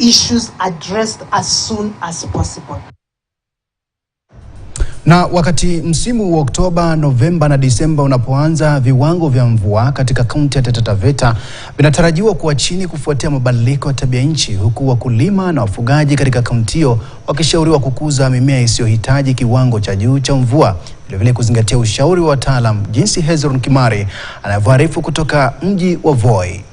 issues addressed as soon as possible. Na wakati msimu wa Oktoba, Novemba na Disemba unapoanza, viwango vya mvua katika kaunti ya Taita Taveta vinatarajiwa kuwa chini kufuatia mabadiliko ya tabia nchi, huku wakulima na wafugaji katika kaunti hiyo wakishauriwa kukuza mimea isiyohitaji kiwango cha juu cha mvua. Vilevile kuzingatia ushauri wa wataalam, jinsi Hezron Kimari anavyoarifu kutoka mji wa Voi.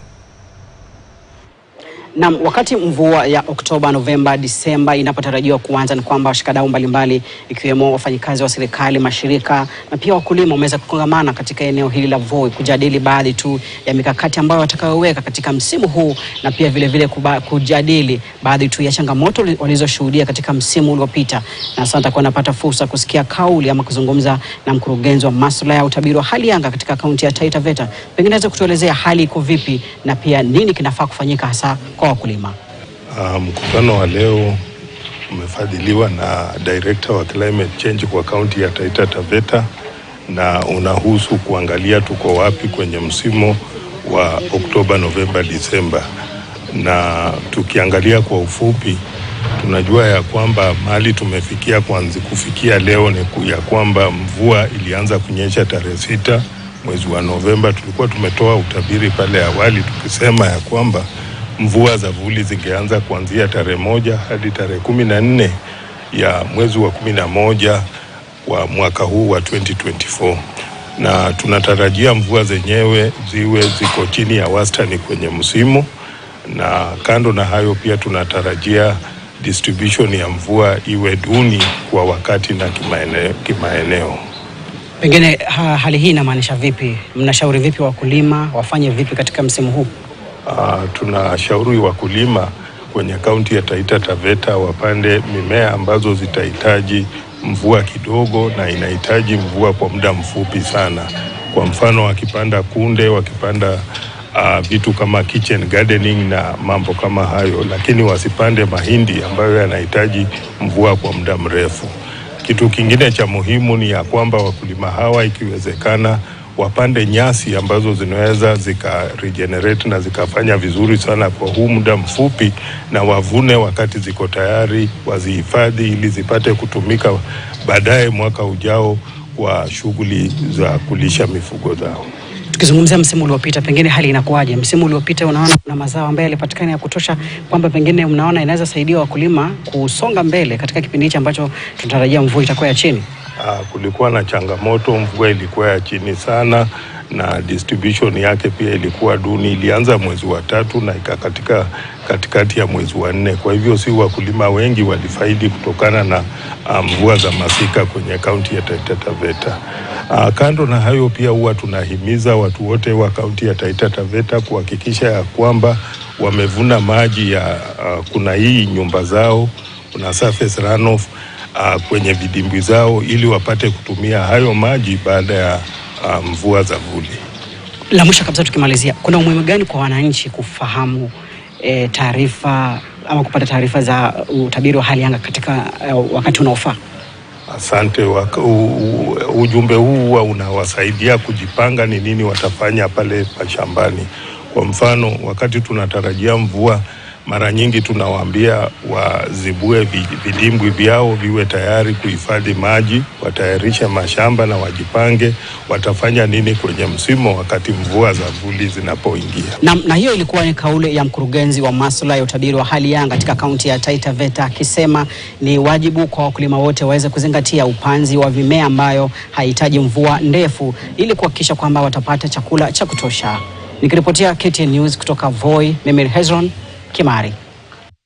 Na wakati mvua ya Oktoba, Novemba, Disemba inapotarajiwa kuanza, ni kwamba washikadau mbalimbali ikiwemo wafanyikazi wa serikali, mashirika na pia wakulima wameweza kukongamana katika eneo hili la Voi kujadili baadhi tu ya mikakati ambayo watakayoweka katika msimu huu, na pia vile kujadili baadhi tu ya changamoto walizoshuhudia katika msimu uliopita. Na sasa nitakuwa napata fursa kusikia kauli ama kuzungumza na mkurugenzi wa masuala ya utabiri wa hali ya anga katika kaunti ya Taita Taveta. Pengine aweze kutuelezea hali iko vipi na pia nini kinafaa kufanyika hasa kwa wakulima. Mkutano wa leo umefadhiliwa na Director wa Climate Change kwa kaunti ya Taita Taveta na unahusu kuangalia tuko wapi kwenye msimu wa Oktoba, Novemba, Disemba. Na tukiangalia kwa ufupi, tunajua ya kwamba mahali tumefikia kufikia leo ni ya kwamba mvua ilianza kunyesha tarehe 6 mwezi wa Novemba. Tulikuwa tumetoa utabiri pale awali tukisema ya kwamba mvua za vuli zingeanza kuanzia tarehe 1 hadi tarehe 14 ya mwezi wa 11 wa mwaka huu wa 2024. Na tunatarajia mvua zenyewe ziko chini ya wastani kwenye msimu, na kando na hayo pia tunatarajia distribution ya mvua iwe duni kwa wakati na kimaeneo. Pengine hali hii inamaanisha vipi? Mnashauri vipi wakulima wafanye vipi katika msimu huu? Tunashauri wakulima kwenye kaunti ya Taita Taveta wapande mimea ambazo zitahitaji mvua kidogo na inahitaji mvua kwa muda mfupi sana. Kwa mfano wakipanda kunde, wakipanda vitu kama kitchen gardening na mambo kama hayo, lakini wasipande mahindi ambayo yanahitaji mvua kwa muda mrefu. Kitu kingine cha muhimu ni ya kwamba wakulima hawa ikiwezekana wapande nyasi ambazo zinaweza regenerate na zikafanya vizuri sana kwa huu muda mfupi, na wavune wakati ziko tayari, wazihifadhi ili zipate kutumika baadaye mwaka ujao kwa shughuli za kulisha mifugo zao. Tukizungumzia msimu uliopita, pengine hali inakuwaje? Msimu uliopita unaona kuna mazao ambayo yalipatikana ya kutosha, kwamba pengine mnaona inaweza saidia wakulima kusonga mbele katika kipindi hichi ambacho tunatarajia mvua itakuwa ya chini? Kulikuwa na changamoto, mvua ilikuwa ya chini sana na distribution yake pia ilikuwa duni. Ilianza mwezi wa 3 na ikakatika katikati ya mwezi wa 4. Kwa hivyo si wakulima wengi walifaidi kutokana na mvua za masika kwenye kaunti ya Taita Taveta. Kando na hayo pia huwa tunahimiza watu wote wa kaunti ya Taita Taveta kuhakikisha ya kwamba wamevuna maji ya kuna hii nyumba zao, kuna surface runoff kwenye vidimbwi zao ili wapate kutumia hayo maji baada ya mvua za vuli. La mwisho kabisa tukimalizia, kuna umuhimu gani kwa wananchi kufahamu taarifa ama kupata taarifa za utabiri wa hali anga katika wakati unaofaa? Asante. Ujumbe huu unawasaidia kujipanga ni nini watafanya pale shambani. Kwa mfano, wakati tunatarajia mvua, mara nyingi tunawaambia wazibue vidimbwi vyao viwe tayari kuhifadhi maji, watayarishe mashamba na wajipange watafanya nini kwenye msimu wakati mvua za vuli zinapoingia. Na hiyo ilikuwa ni kauli ya mkurugenzi wa masuala ya utabiri wa hali ya anga katika kaunti ya Taita Taveta, akisema ni wajibu kwa wakulima wote waweze kuzingatia upanzi wa mimea ambayo haihitaji mvua ndefu ili kuhakikisha kwamba watapata chakula cha kutosha. Nikiripotia KTN News kutoka Voi, mimi Hezron Kimari.